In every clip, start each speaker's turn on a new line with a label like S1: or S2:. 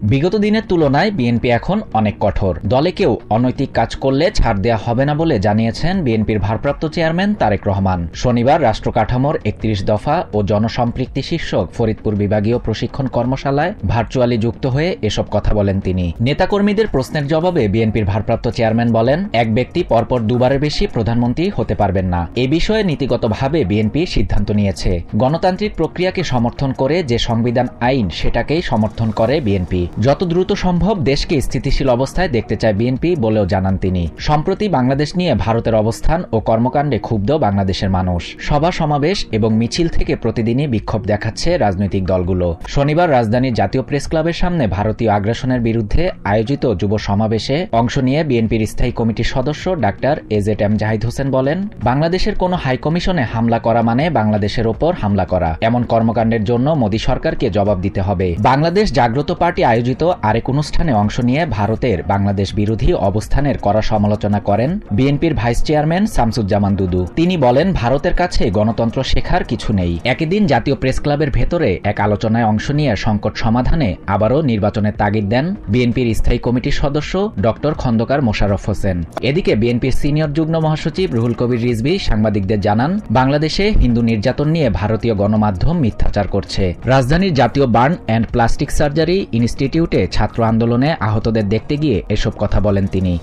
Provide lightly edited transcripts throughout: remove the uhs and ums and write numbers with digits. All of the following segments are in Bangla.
S1: বিগত দিনের তুলনায় বিএনপি এখন অনেক কঠোর। দলে কেউ অনৈতিক কাজ করলে ছাড় দেওয়া হবে না বলে জানিয়েছেন বিএনপির ভারপ্রাপ্ত চেয়ারম্যান তারেক রহমান। শনিবার রাষ্ট্রকাঠামোর ৩১ দফা ও জনসম্পৃক্তি শীর্ষক ফরিদপুর বিভাগীয় প্রশিক্ষণ কর্মশালায় ভার্চুয়ালি যুক্ত হয়ে এসব কথা বলেন তিনি। নেতাকর্মীদের প্রশ্নের জবাবে বিএনপির ভারপ্রাপ্ত চেয়ারম্যান বলেন, এক ব্যক্তি পরপর দুবারের বেশি প্রধানমন্ত্রী হতে পারবেন না। এ বিষয়ে নীতিগতভাবে বিএনপি সিদ্ধান্ত নিয়েছে। গণতান্ত্রিক প্রক্রিয়াকে সমর্থন করে যে সংবিধান আইন, সেটাকেই সমর্থন করে বিএনপি। যত দ্রুত সম্ভব দেশকে স্থিতিশীল অবস্থায় দেখতে চায় বিএনপি বলেও জানান তিনি। সম্প্রতি বাংলাদেশ নিয়ে ভারতের অবস্থান ও কর্মকাণ্ডে ক্ষুব্ধ বাংলাদেশের মানুষ। সভা সমাবেশ এবং মিছিল থেকে প্রতিদিনই বিক্ষোভ দেখাচ্ছে রাজনৈতিক দলগুলো। শনিবার রাজধানীর জাতীয় প্রেস ক্লাবের সামনে ভারতীয় আগ্রাসনের বিরুদ্ধে আয়োজিত যুব সমাবেশে অংশ নিয়ে বিএনপির স্থায়ী কমিটির সদস্য ডাক্তার এজেড জাহিদ হোসেন বলেন, বাংলাদেশের কোনো হাইকমিশনে হামলা করা মানে বাংলাদেশের ওপর হামলা করা। এমন কর্মকাণ্ডের জন্য মোদী সরকারকে জবাব দিতে হবে। বাংলাদেশ জাগ্রত পার্টি আয়োজিত আরেক অনুষ্ঠানে অংশ নিয়ে ভারতের বাংলাদেশ বিরোধী অবস্থানের কড়া সমালোচনা করেন বিএনপির ভাইস চেয়ারম্যান শামসুজ্জামান দুদু। তিনি বলেন, ভারতের কাছে গণতন্ত্র শেখার কিছু নেই। একই দিন জাতীয় প্রেস ক্লাবের ভেতরে এক আলোচনায় অংশ নিয়ে সংকট সমাধানে আবারও নির্বাচনের তাগিদ দেন বিএনপির স্থায়ী কমিটির সদস্য ডক্টর খন্দকার মোশাররফ হোসেন। এদিকে বিএনপির সিনিয়র যুগ্ম মহাসচিব রুহুল কবির রিজভী সাংবাদিকদের জানান, বাংলাদেশে হিন্দু নির্যাতন নিয়ে ভারতীয় গণমাধ্যম মিথ্যাচার করছে। রাজধানীর জাতীয় বার্ন অ্যান্ড প্লাস্টিক সার্জারি ইনস্টিটিউটে ছাত্র আন্দোলনে আহতদের দেখতে গিয়ে এসব কথা বলেন তিনি।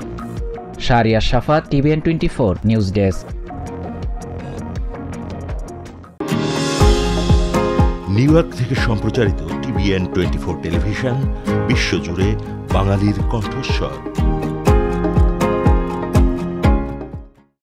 S1: Shahriar Shafat, TVN 24 news desk.
S2: New York থেকে সম্প্রচারিত টিভিএন 24 টেলিভিশন বিশ্বজুড়ে বাঙালির কণ্ঠস্বর।